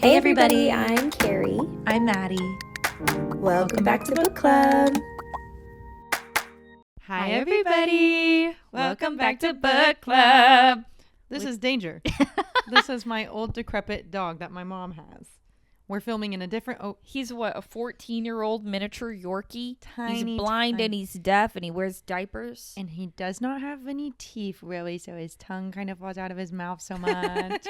Hey everybody, I'm Carrie. I'm Maddie. Welcome back to Book Club. Hi everybody. Welcome back to Book Club. This is Danger. This is my old decrepit dog that my mom has. We're filming in a different... He's what, a 14-year-old miniature Yorkie? Tiny, he's blind tiny. and he's deaf and he wears diapers. And he does not have any teeth really, so his tongue kind of falls out of his mouth so much.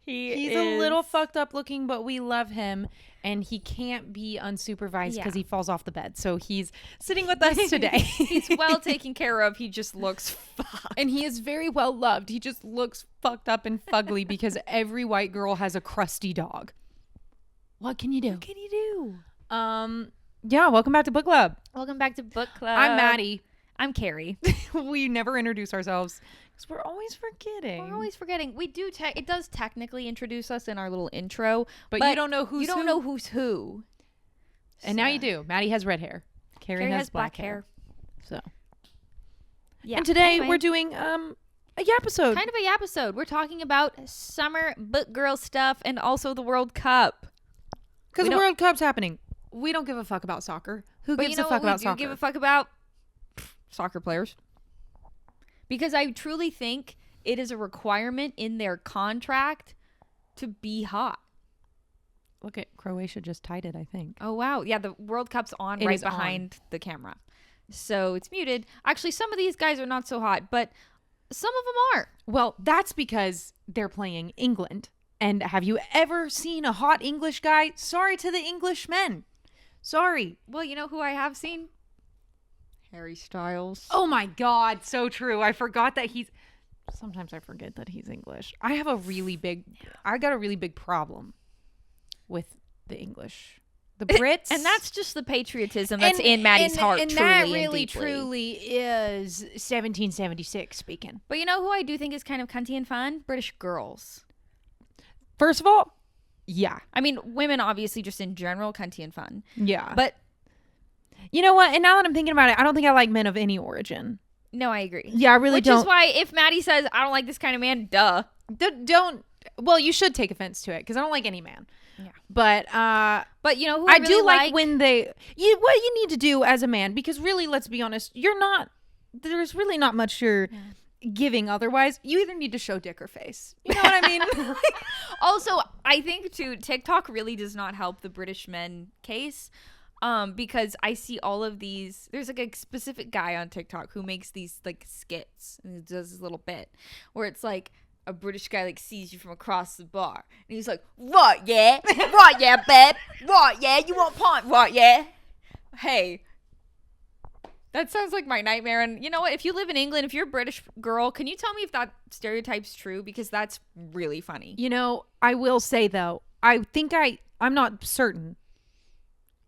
He's a little fucked up looking, but we love him. And he can't be unsupervised because he falls off the bed. So he's sitting with us today. He's well taken care of. He just looks fucked. And he is very well loved. He just looks fucked up and fugly because every white girl has a crusty dog. What can you do? What can you do? Yeah, welcome back to Book Club. Welcome back to Book Club. I'm Maddie. I'm Carrie. We never introduce ourselves because we're always forgetting. We're always forgetting. We do. It does technically introduce us in our little intro, but you don't know who's who. You don't know who's who. And now you do. Maddie has red hair. Carrie has black hair. So. Yeah. And today we're doing a yapisode. Kind of a yapisode. We're talking about summer book girl stuff and also the World Cup. Because the World Cup's happening. We don't give a fuck about soccer. Who gives a fuck about soccer? We do give a fuck about soccer players. Because I truly think it is a requirement in their contract to be hot. Look at Croatia just tied it, I think. Oh, wow. Yeah, the World Cup's on right behind the camera. So it's muted. Actually, some of these guys are not so hot, but some of them are. Well, that's because they're playing England. And have you ever seen a hot English guy? Sorry to the Englishmen. Sorry. Well, you know who I have seen? Harry Styles. Oh my God. So true. I forgot that sometimes I forget that he's English. I got a really big problem with the English. The Brits. And that's just the patriotism that's in Maddie's heart. And truly that and really, deeply. truly is 1776 speaking. But you know who I do think is kind of cunty and fun? British girls. First of all, yeah. I mean, women obviously just in general, cunty and fun. Yeah. But you know what? And now that I'm thinking about it, I don't think I like men of any origin. no, I agree. Yeah, I really don't. Which is why if Maddie says, I don't like this kind of man, duh. Well, you should take offense to it because I don't like any man. Yeah. But you know who I I really do like when what you need to do as a man, because really, let's be honest, there's really not much you're giving otherwise. You either need to show dick or face. You know what I mean? Also, I think too, TikTok really does not help the British men case. Because I see all of these, there's like a specific guy on TikTok who makes these like skits and he does this little bit where it's like a British guy like sees you from across the bar and he's like, right, yeah, babe, right, yeah, you want pint, right, yeah. Hey, that sounds like my nightmare. And you know what? If you live in England, if you're a British girl, can you tell me if that stereotype's true? Because that's really funny. You know, I will say though, I'm not certain.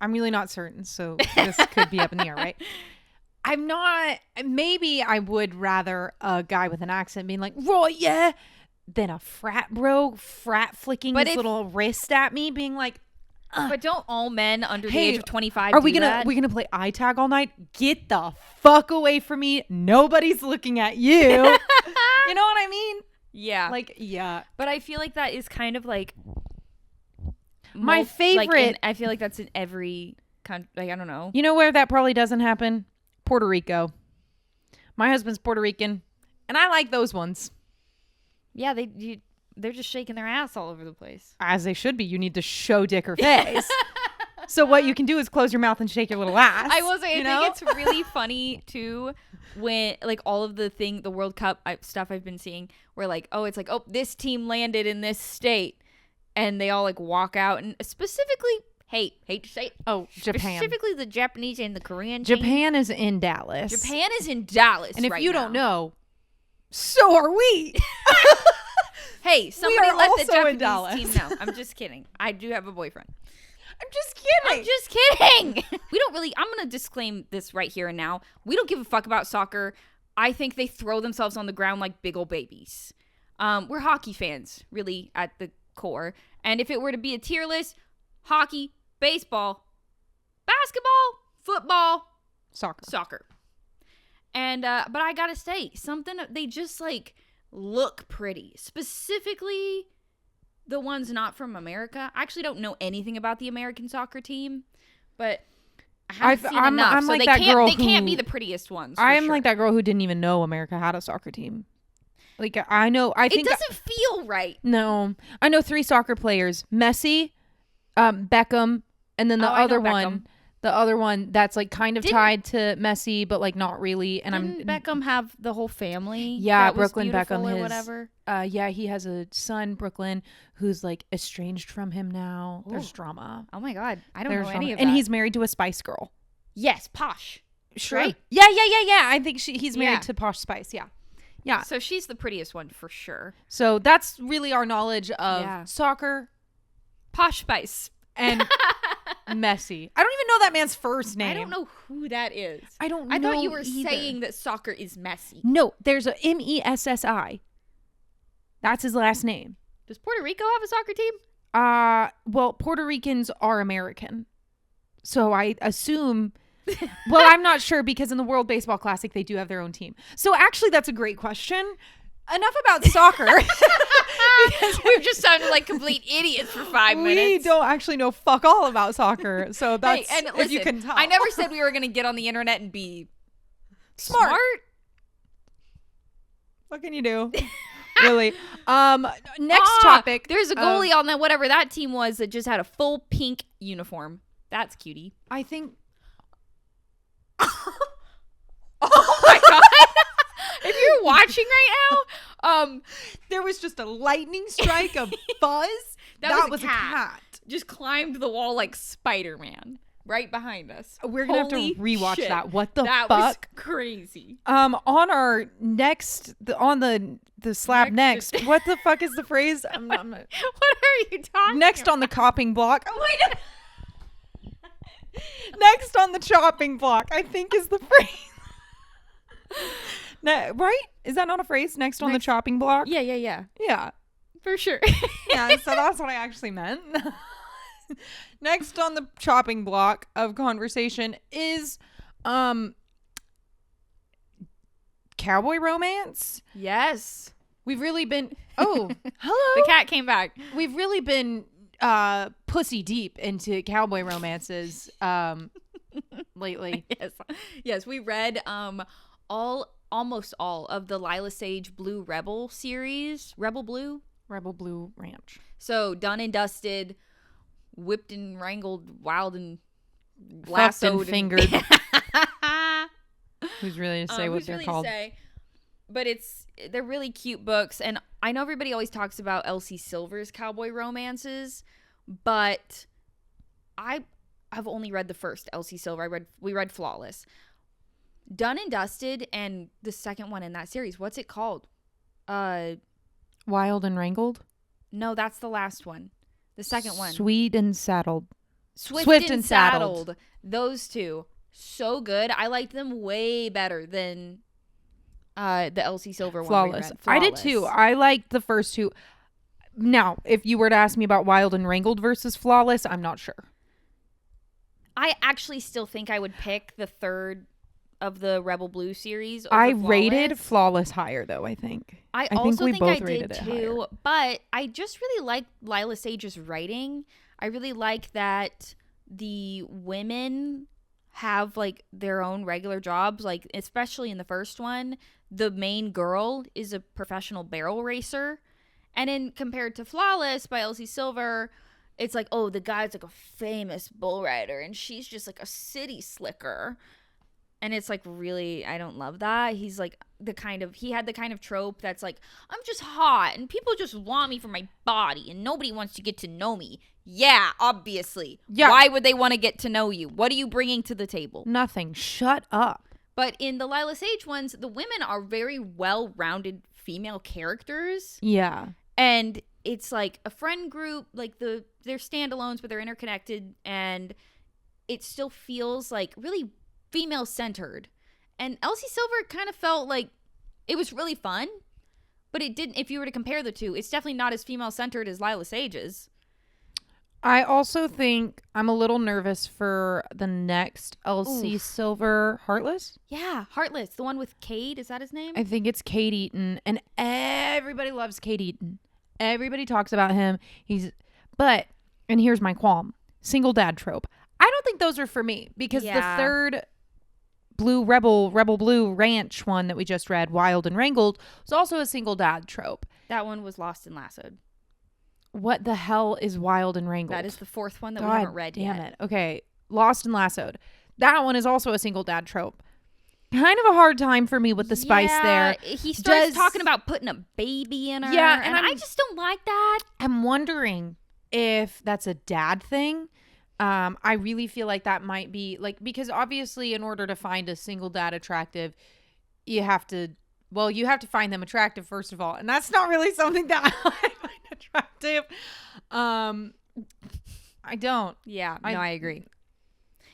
I'm really not certain, so this could be up in the air, right? Maybe I would rather a guy with an accent being like, right, yeah, than a frat flicking his little wrist at me being like, But don't all men under the age of 25 are we gonna play eye tag all night? Get the fuck away from me. Nobody's looking at you. You know what I mean? Yeah. Like, yeah. But I feel like that is kind of like my favorite. I feel like that's in every country. Like, I don't know. You know where that probably doesn't happen? Puerto Rico. My husband's Puerto Rican, and I like those ones. Yeah, they're just shaking their ass all over the place. As they should be. You need to show dick or face. So what you can do is close your mouth and shake your little ass. I will say, I think it's really funny too when like all of the World Cup stuff I've been seeing where like, it's like, this team landed in this state. And they all like walk out, and specifically, hate to say it. Oh, Japan. Specifically the Japanese and the Korean Japan is in Dallas. Japan is in Dallas. And if right you now. don't know, so are we. Hey, somebody let the Japanese team know. I'm just kidding. I do have a boyfriend. I'm just kidding. We don't really, I'm going to disclaim this right here and now. We don't give a fuck about soccer. I think they throw themselves on the ground like big old babies. We're hockey fans, really, at the core. And if it were to be a tier list, hockey, baseball, basketball, football, soccer. And but I gotta say, something, they just like look pretty, specifically the ones not from America. I actually don't know anything about the American soccer team, but I haven't seen enough. I'm so like they that can't, girl they can't who- be the prettiest ones. I am sure. like that girl who didn't even know America had a soccer team. Like, I know, I think it doesn't feel right. no, I know 3 soccer players: Messi, Beckham, and then the I know other Beckham. one. The other one that's like kind of Didn't- tied to Messi, but like not really. And Didn't Beckham have the whole family? Yeah, that was Brooklyn beautiful Beckham, or his- whatever. yeah, he has a son, Brooklyn, who's like estranged from him now. There's Ooh. drama. Oh my god, I don't There's know drama. any of that. And he's married to a Spice Girl. yes, posh. Sure. Right? Yeah. I think he's married Yeah. to Posh Spice. Yeah. Yeah. So she's the prettiest one for sure. So that's really our knowledge of Yeah. soccer Posh Spice. and Messi. I don't even know that man's first name. I don't know who that is. I don't I know thought you were either. saying that soccer is messy. No, there's a Messi. That's his last name. Does Puerto Rico have a soccer team? Well, Puerto Ricans are American. So I assume well, I'm not sure because in the World Baseball Classic they do have their own team. So actually that's a great question. Enough about soccer. Because we've just sounded like complete idiots for 5 minutes. We don't actually know fuck all about soccer. So that's Hey, and if listen, you can tell. I never said we were going to get on the internet and be Smart. What can you do? Really. Next topic. There's a goalie on that whatever that team was that just had a full pink uniform. That's cutie. I think Oh my god. If you're watching right now, there was just a lightning strike of buzz. That was a a cat. cat. just climbed the wall like Spider-Man right behind us. We're gonna have to Holy rewatch shit. that. What the That was fuck? crazy. On our next, on the slab Next- next. What the fuck is the phrase? I'm not, What are you talking next about? on the chopping block. Oh wait. Next on the chopping block, I think is the phrase. Right? Is that not a phrase? Next on the Next- chopping block? Yeah, Yeah. for sure. Yeah, so that's what I actually meant. Next on the chopping block of conversation is cowboy romance. Yes. We've really been hello. The cat came back. We've really been pussy deep into cowboy romances lately. Yes, we read almost all of the Lila Sage Blue Rebel series, Rebel Blue. Rebel Blue Ranch. So done and dusted, whipped and wrangled, wild and Fucked lassoed and fingered. Who's really to say what who's they're really called? to say? But they're really cute books, and I know everybody always talks about Elsie Silver's cowboy romances, but I've only read the first Elsie Silver. We read Flawless, Done and Dusted, and the second one in that series. What's it called? Wild and Wrangled. No, that's the last one. The second one. Sweet and Saddled. Swift and Saddled. Those two. So good. I liked them way better than the Elsie Silver one. Flawless. We read. I did too. I liked the first two. Now, if you were to ask me about Wild and Wrangled versus Flawless, I'm not sure. I actually still think I would pick the third of the Rebel Blue series. Over I Flawless. rated Flawless higher, though, I think. I think also we think both I rated did it too, but I just really like Lila Sage's writing. I really like that the women have like their own regular jobs, like especially in the first one, the main girl is a professional barrel racer. And in compared to Flawless by Elsie Silver, it's like, oh, the guy's like a famous bull rider and she's just like a city slicker. And it's like, really, I don't love that. He's like he had the kind of trope that's like, I'm just hot and people just want me for my body and nobody wants to get to know me. Yeah, obviously. Yeah. Why would they want to get to know you? What are you bringing to the table? Nothing. Shut up. But in the Lila Sage ones, the women are very well-rounded female characters. Yeah. And it's like a friend group, like they're standalones, but they're interconnected. And it still feels like really female-centered. And Elsie Silver kind of felt like it was really fun. But it didn't, if you were to compare the two, it's definitely not as female-centered as Lila Sage's. I also think I'm a little nervous for the next Elsie Silver. Heartless? Yeah, Heartless, the one with Cade, is that his name? I think it's Kate Eaton, and everybody loves Kate Eaton. Everybody talks about him. And here's my qualm. Single dad trope. I don't think those are for me because the third Rebel Blue Ranch one that we just read, Wild and Wrangled, was also a single dad trope. That one was Lost and Lassoed. What the hell is Wild and Wrangled? That is the fourth one that we haven't read yet. Damn it. Okay. Lost and Lassoed. That one is also a single dad trope. Kind of a hard time for me with the spice there. He starts talking about putting a baby in her. Yeah, and I just don't like that. I'm wondering if that's a dad thing. I really feel like that might be like, because obviously in order to find a single dad attractive, you have to find them attractive first of all. And that's not really something that I find attractive. I don't. Yeah, I agree.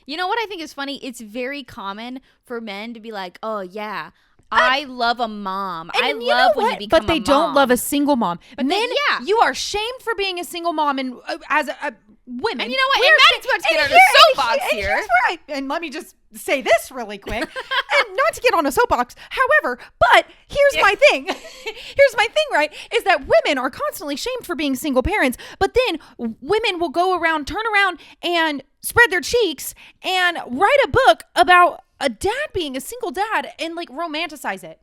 You know what I think is funny? It's very common for men to be like, oh yeah, I love a mom. I love when you become a mom. But they don't love a single mom. But men, you are shamed for being a single mom, and as a women. And you know what? And Maddie's about to get on a soapbox here. And let me just say this really quick. And not to get on a soapbox, however, but here's my thing. Here's my thing, right? Is that women are constantly shamed for being single parents, but then women will turn around and spread their cheeks and write a book about a dad being a single dad and like romanticize it.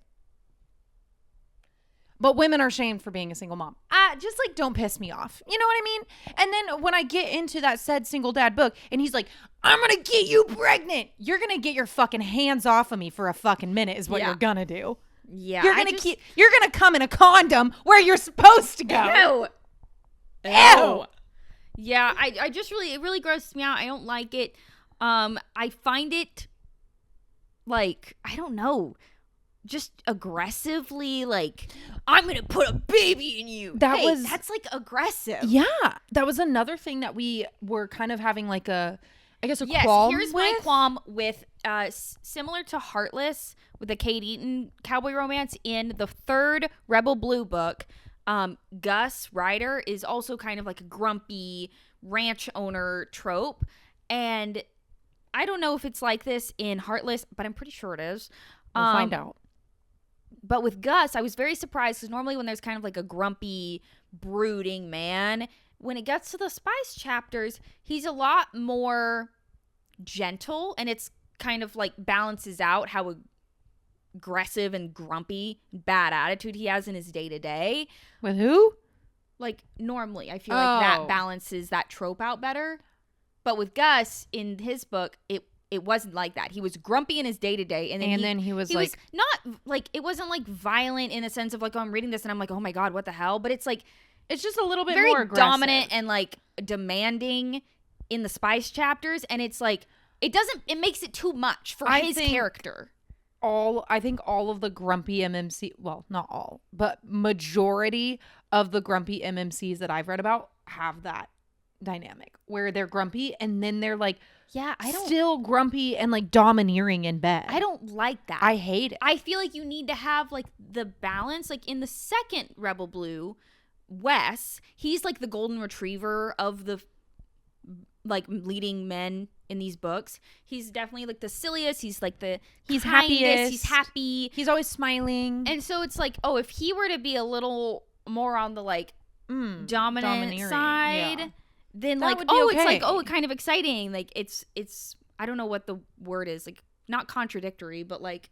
But women are shamed for being a single mom. Just like, don't piss me off. You know what I mean? And then when I get into that said single dad book and he's like, I'm going to get you pregnant. You're going to get your fucking hands off of me for a fucking minute is what you're going to do. Yeah. You're going to come in a condom where you're supposed to go. Ew. Yeah. It really grosses me out. I don't like it. I find it like, I don't know, just aggressively like, I'm gonna put a baby in you. That's like aggressive. Yeah, that was another thing that we were kind of having like qualm here's with. My qualm with similar to Heartless with the Kate Eaton cowboy romance in the third Rebel Blue book. Gus Ryder is also kind of like a grumpy ranch owner trope, and I don't know if it's like this in Heartless, but I'm pretty sure it is. We'll find out. But with Gus, I was very surprised because normally when there's kind of like a grumpy, brooding man, when it gets to the spice chapters, he's a lot more gentle, and it's kind of like balances out how aggressive and grumpy, bad attitude he has in his day-to-day. With who? Like normally, I feel like that balances that trope out better. But with Gus, in his book, it wasn't like that. He was grumpy in his day-to-day. And then he was not like, it wasn't like violent in the sense of like, oh, I'm reading this and I'm like, oh my God, what the hell? But it's like, it's just a little bit very more aggressive. Dominant and like demanding in the spice chapters. And it's like, it makes it too much for his character. I think all of the grumpy MMC, well, not all, but majority of the grumpy MMCs that I've read about have that dynamic where they're grumpy and then they're like, still grumpy and like domineering in bed. I don't like that. I hate it. I feel like you need to have like the balance. Like in the second Rebel Blue, Wes, he's like the golden retriever of the like leading men in these books. He's definitely like the silliest. He's like he's happiest. He's happy. He's always smiling. And so it's like, oh, if he were to be a little more on the like dominant side, then that like, oh, okay. It's like, oh, kind of exciting. Like it's I don't know what the word is, like not contradictory, but like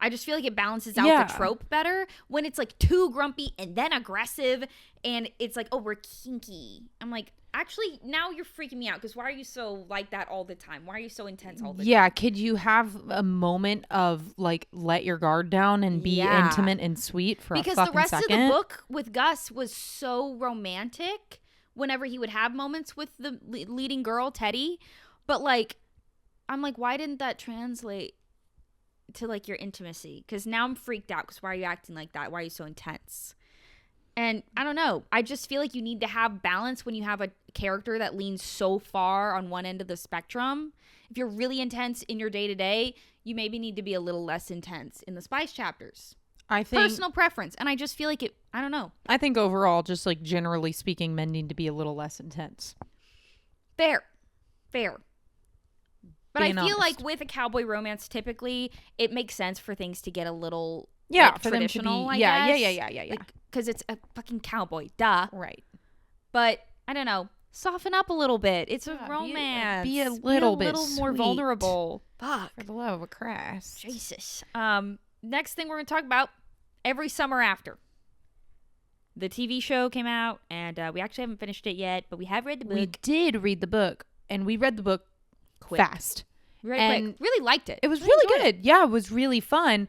I just feel like it balances out the trope better when it's like too grumpy and then aggressive and it's like, oh, we're kinky. I'm like, actually, now you're freaking me out because why are you so like that all the time? Why are you so intense all the time? Yeah, could you have a moment of like let your guard down and be intimate and sweet for a fucking second? Because the rest of the book with Gus was so romantic whenever he would have moments with the leading girl, Teddy. But like, I'm like, why didn't that translate to like your intimacy? Because now I'm freaked out because why are you acting like that? Why are you so intense? And I don't know. I just feel like you need to have balance when you have a character that leans so far on one end of the spectrum. If you're really intense in your day-to-day, you maybe need to be a little less intense in the spice chapters. I think personal preference. And I just feel like I don't know. I think overall, just like generally speaking, men need to be a little less intense. Fair. But I feel like with a cowboy romance, typically it makes sense for things to get a little Yeah, like, for them to traditional, be. I Yeah, guess. yeah. Because it's a fucking cowboy, duh. Right. But I don't know. Soften up a little bit. It's a Yeah, romance. be a little bit more sweet. vulnerable. Fuck. For the love of Christ. Jesus. Next thing we're gonna talk about, Every Summer After. The TV show came out, and we actually haven't finished it yet, but we have read the book. We did read the book, and we read the book fast. We read it quick. Really liked it. It was really good. Yeah, it was really fun.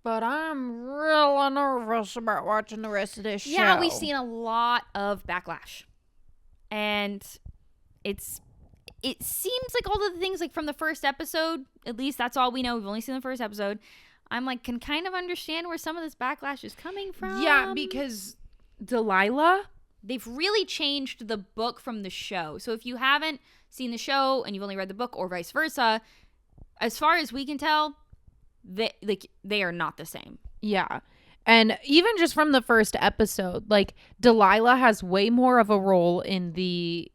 But I'm real nervous about watching the rest of this show. Yeah, we've seen a lot of backlash. And it seems like all of the things like from the first episode, at least that's all we know. We've only seen the first episode. I'm like, can kind of understand where some of this backlash is coming from. Yeah, because Delilah, they've really changed the book from the show. So if you haven't seen the show and you've only read the book or vice versa, as far as we can tell, they are not the same. yeah. And even just from the first episode, like Delilah has way more of a role in the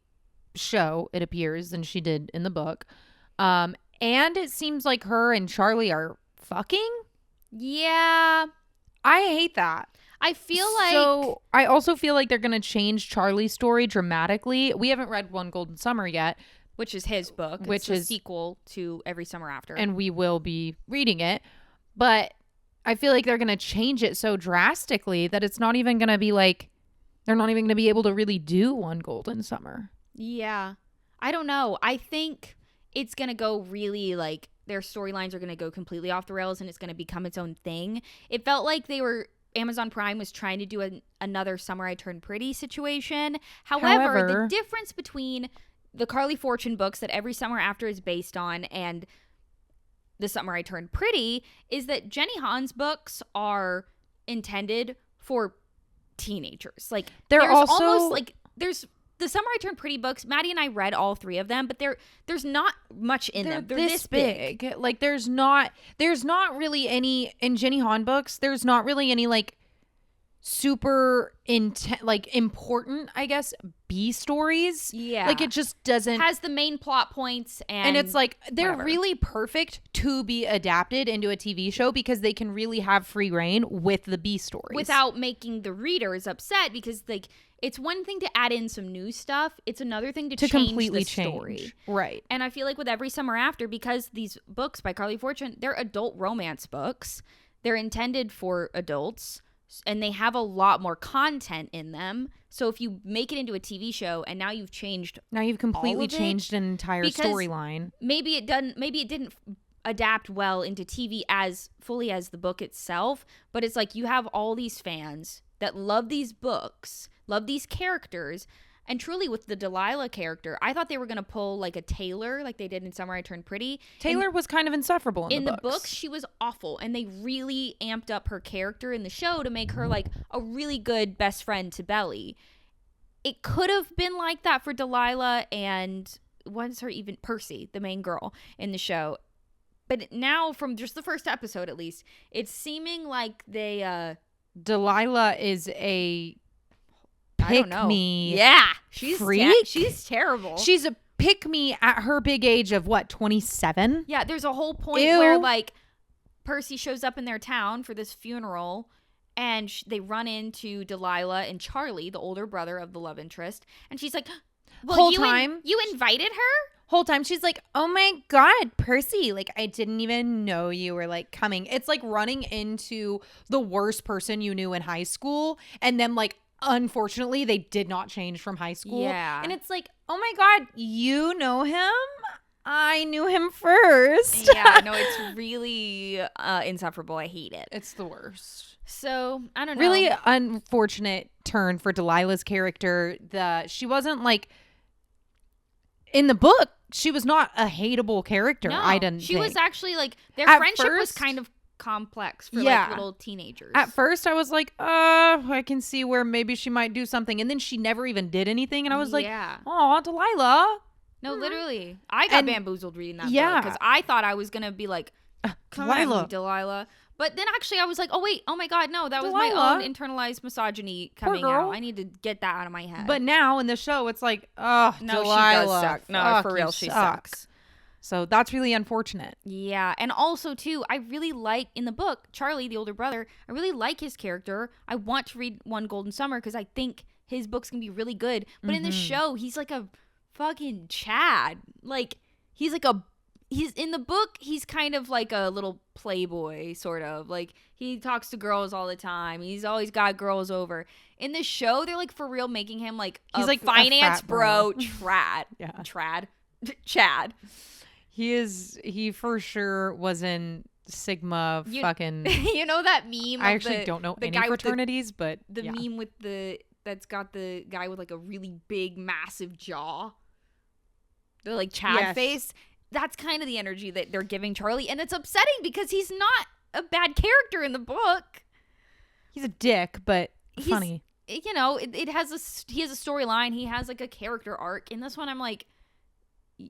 show, it appears, than she did in the book. And it seems like her and Charlie are fucking. Yeah. I hate that. I feel like... So I also feel like they're going to change Charlie's story dramatically. We haven't read One Golden Summer yet. Which is his book. Which is a sequel to Every Summer After. And we will be reading it. But I feel like they're going to change it so drastically that it's not even going to be like... They're not even going to be able to really do One Golden Summer. Yeah. I don't know. I think it's going to go really like... Their storylines are going to go completely off the rails and it's going to become its own thing. It felt like Amazon Prime was trying to do another Summer I Turned Pretty situation. However, the difference between the Carly Fortune books that Every Summer After is based on and The Summer I Turned Pretty is that Jenny Han's books are intended for teenagers. Like there's also almost like there's the Summer I Turned Pretty books. Maddie and I read all 3 of them, but there's not much in them. They're this big. Like there's not really any in Jenny Han books. There's not really any like super important, I guess, B stories. Yeah. Like it just doesn't has the main plot points and it's like they're whatever. Really perfect to be adapted into a TV show because they can really have free reign with the B stories. Without making the readers upset because like it's one thing to add in some new stuff. It's another thing to change completely the change. Story. Right. And I feel like with Every Summer After, because these books by Carly Fortune, they're adult romance books. They're intended for adults. And they have a lot more content in them. So if you make it into a TV show and now you've completely changed an entire storyline. Maybe it didn't adapt well into TV as fully as the book itself, but it's like you have all these fans that love these books, love these characters. And truly with the Delilah character, I thought they were going to pull like a Taylor like they did in Summer I Turned Pretty. Taylor was kind of insufferable in the books. In the books, she was awful. And they really amped up her character in the show to make her like a really good best friend to Belly. It could have been like that for Delilah and Percy, the main girl in the show. But now from just the first episode, at least, it's seeming like Delilah is a pick-me. Yeah. She's freak. She's terrible. She's a pick-me at her big age of what, 27? Yeah, there's a whole point where like Percy shows up in their town for this funeral and they run into Delilah and Charlie, the older brother of the love interest, and she's like, "Well, you invited her?" Whole time she's like, "Oh my God, Percy, like I didn't even know you were like coming." It's like running into the worst person you knew in high school and then like unfortunately they did not change from high school. Yeah. And it's like, "Oh my God, you know him? I knew him first." Yeah, no, it's really insufferable. I hate it. It's the worst. So, I don't know. Really unfortunate turn for Delilah's character. She wasn't like in the book, she was not a hateable character. No, I didn't She think. was actually like their At friendship was first- kind of complex for like little teenagers. At first I was like, I can see where maybe she might do something. And then she never even did anything. And I was like, "Oh, Delilah." No, literally. I got bamboozled reading that book because I thought I was going to be like, "Come on, Delilah." But then actually I was like, oh my God, no, that was my own internalized misogyny coming out. I need to get that out of my head. But now in the show, it's like, oh, no, Delilah, she does suck. No, for real, she sucks. So that's really unfortunate. Yeah, and also too, I really like in the book Charlie, the older brother. I really like his character. I want to read One Golden Summer because I think his book's gonna be really good. But in the show, he's like a fucking Chad. Like he's in the book, he's kind of like a little playboy, sort of. Like he talks to girls all the time. He's always got girls over. In the show, they're like for real making him like he's a like finance a bro. Chad. He for sure was in Sigma fucking. You know that meme? I actually don't know any fraternities, but the meme with that's got the guy with like a really big, massive jaw. The like Chad face. That's kind of the energy that they're giving Charlie, and it's upsetting because he's not a bad character in the book. He's a dick, but funny. You know, he has a storyline. He has like a character arc. In this one, I'm like,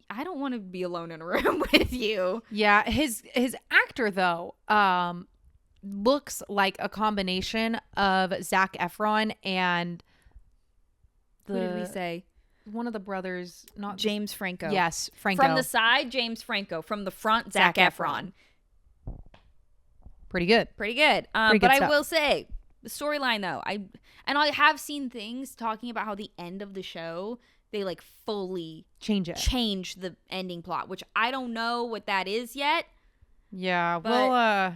I don't want to be alone in a room with you. Yeah, his actor though looks like a combination of Zac Efron and who did we say? One of the brothers, not James Franco. Yes, Franco. From the side, James Franco. From the front, Zac Efron. Pretty good. But I will say the storyline though, I have seen things talking about how the end of the show, they like fully change the ending plot, which I don't know what that is yet. Yeah,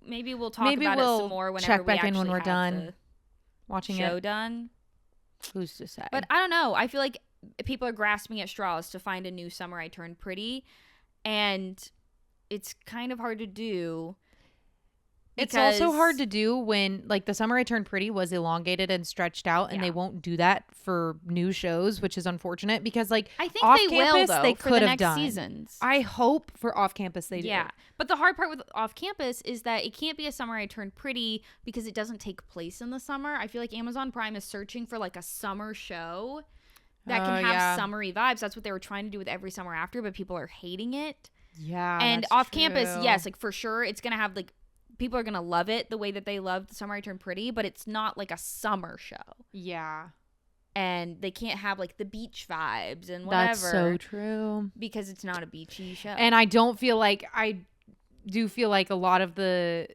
maybe we'll talk about it some more whenever check back we in when we're have done the watching show it. Done. Who's to say? But I don't know. I feel like people are grasping at straws to find a new Summer I Turned Pretty, and it's kind of hard to do. It's also hard to do when like the Summer I Turned Pretty was elongated and stretched out, and they won't do that for new shows, which is unfortunate because like I think off they campus, will though they for could the have next done. seasons. I hope for off campus they do. Yeah, but the hard part with off campus is that it can't be a Summer I Turned Pretty because it doesn't take place in the summer. I feel like Amazon Prime is searching for like a summer show that can have summery vibes. That's what they were trying to do with Every Summer After, but people are hating it. Yeah, and off campus, yes, like for sure, it's gonna have like. People are going to love it the way that they loved The Summer I Turned Pretty, but it's not like a summer show. Yeah. And they can't have like the beach vibes and whatever. That's so true. Because it's not a beachy show. And I do feel like a lot of the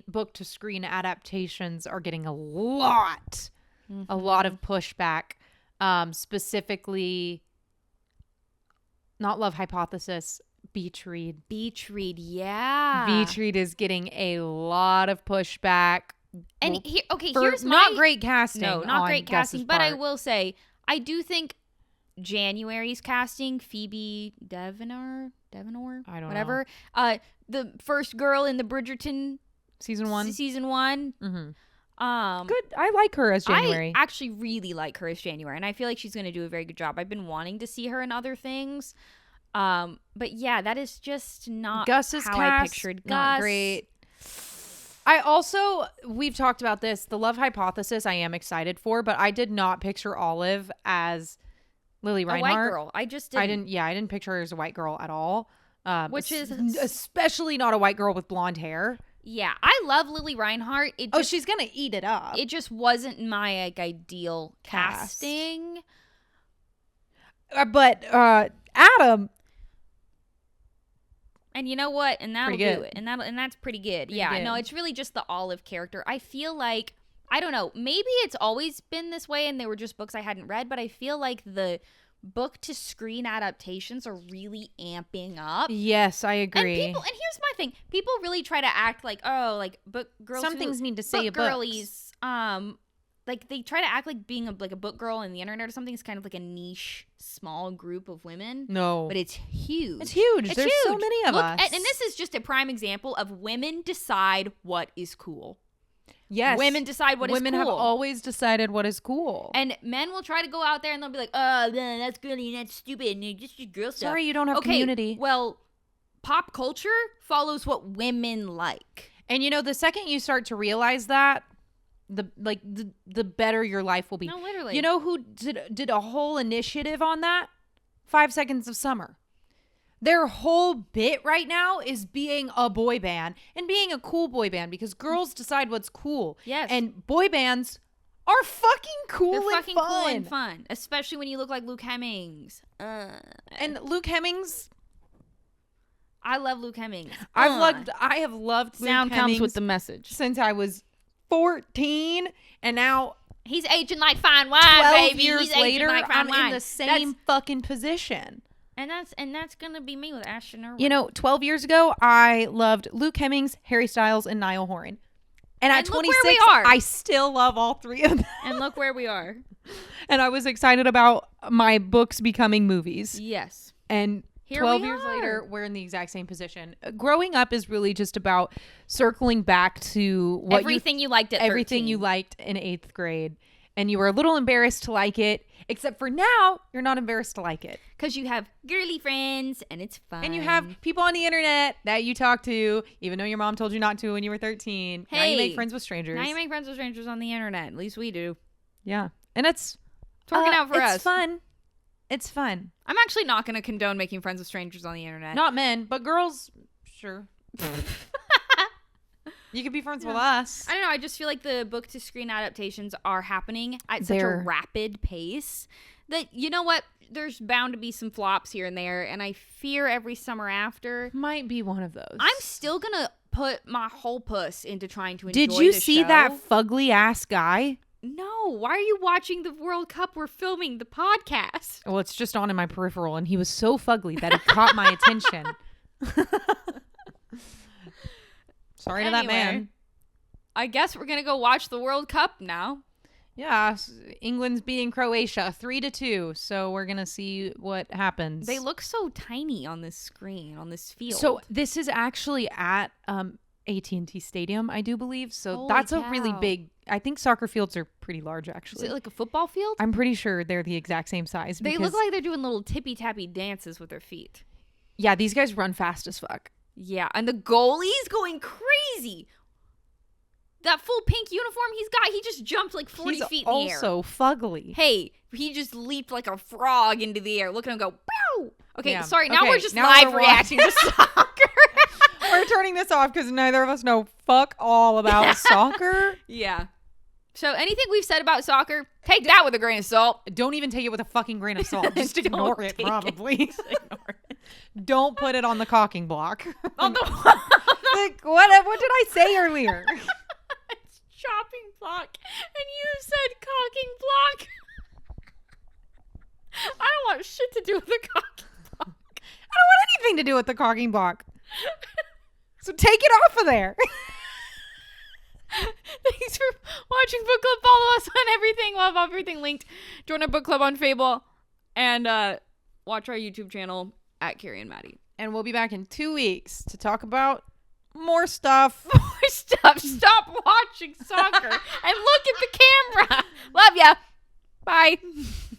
book to screen adaptations are getting a lot of pushback. Specifically, not Love Hypothesis. Beach Read, yeah. Beach Read is getting a lot of pushback. And here's not great casting. No, not great casting. But I part. will say, I do think January's casting, Phoebe Devenor, I don't know. The first girl in the Bridgerton season 1. Mm-hmm. Good. I like her as January. I actually really like her as January, and I feel like she's going to do a very good job. I've been wanting to see her in other things. But yeah, that is just not Gus's how cast, I pictured Gus. Not great. We've talked about this. The Love Hypothesis I am excited for, but I did not picture Olive as Lily Reinhart. A white girl. I didn't picture her as a white girl at all. Which is especially not a white girl with blonde hair. Yeah, I love Lily Reinhart. She's gonna eat it up. It just wasn't my ideal casting. But Adam. And you know what? And that'll do it. And that's pretty good. Yeah. No, it's really just the Olive character. I feel like, I don't know, maybe it's always been this way and they were just books I hadn't read, but I feel like the book to screen adaptations are really amping up. Yes, I agree. And here's my thing. People really try to act like, oh, like book girls. Some things need to say book girlies. Like they try to act like being a book girl on the internet or something is kind of like a niche, small group of women. No, but it's huge. It's huge. There's so many of us, and this is just a prime example of women decide what is cool. Yes, women decide what is cool. Women have always decided what is cool, and men will try to go out there and they'll be like, "Oh, that's girly and that's stupid and just girl stuff." Sorry, you don't have community. Well, pop culture follows what women like, and the second you start to realize that. The better your life will be. No, literally. You know who did a whole initiative on that? 5 Seconds of Summer. Their whole bit right now is being a boy band and being a cool boy band because girls decide what's cool. Yes. And boy bands are fucking cool They're and fucking fun. cool and fun, especially when you look like Luke Hemmings. And Luke Hemmings, I love Luke Hemmings. I have loved Sound Luke Hemmings comes with the message. since I was 14, and now He's aging like fine wine, 12 baby. years He's aging later, like fine I'm wine. in the same fucking position. And that's gonna be me with Ashton Irwin. You know, 12 years ago, I loved Luke Hemmings, Harry Styles, and Niall Horan. And at look where 26, we are. I still love all three of them. And look where we are. And I was excited about my books becoming movies. Yes. And Here 12 we years are. later, we're in the exact same position. Growing up is really just about circling back to what Everything you liked at 13. everything you liked in 8th grade. And you were a little embarrassed to like it, except for now, you're not embarrassed to like it. Because you have girly friends and it's fun. And you have people on the internet that you talk to, even though your mom told you not to when you were 13. Now you Hey, make friends with strangers. Now you make friends with strangers on the internet. At least we do. Yeah. And it's Working out for us. It's fun. It's fun. I'm actually not going to condone making friends with strangers on the internet. Not men, but girls, sure. You could be friends with us. I don't know. I just feel like the book to screen adaptations are happening at such a rapid pace that, you know what? There's bound to be some flops here and there. And I fear every summer after. Might be one of those. I'm still going to put my whole puss into trying to enjoy Did you the see show. that fugly ass guy? No. Why are you watching the World Cup? We're filming the podcast. Well, it's just on in my peripheral, and he was so fugly that it caught my attention. Sorry to that man. I guess we're going to go watch the World Cup now. Yeah, England's beating Croatia 3-2, so we're going to see what happens. They look so tiny on this screen, on this field. So this is actually at AT&T Stadium, I do believe. So Holy that's cow. a really big, I think soccer fields are pretty large, Is actually. it like a football field? I'm pretty sure they're the exact same size. They because, look like they're doing little tippy-tappy dances with their feet. yeah, these guys run fast as fuck. Yeah, and the goalie's going crazy. That full pink uniform he's got, he just jumped like 40 feet in the air. Also fugly. Hey, he just leaped like a frog into the air. Look at him go, pow! Okay, Yeah. sorry, now Okay, we're just now live we're reacting to soccer. We're turning this off because neither of us know fuck all about soccer. Yeah. So anything we've said about soccer, take that with a grain of salt. Don't even take it with a fucking grain of salt. Just Don't ignore it, take it. probably. Just ignore it. Don't put it on the caulking block. On the Like, what did I say earlier? It's chopping block, and you said caulking block. I don't want shit to do with the caulking block. I don't want anything to do with the caulking block. So take it off of there. Thanks for watching Book Club. Follow us on everything. We'll have everything linked. Join our book club on Fable, and watch our YouTube channel at Carrie and Maddie. And we'll be back in 2 weeks to talk about more stuff. More stuff. Stop watching soccer and look at the camera. Love ya. Bye.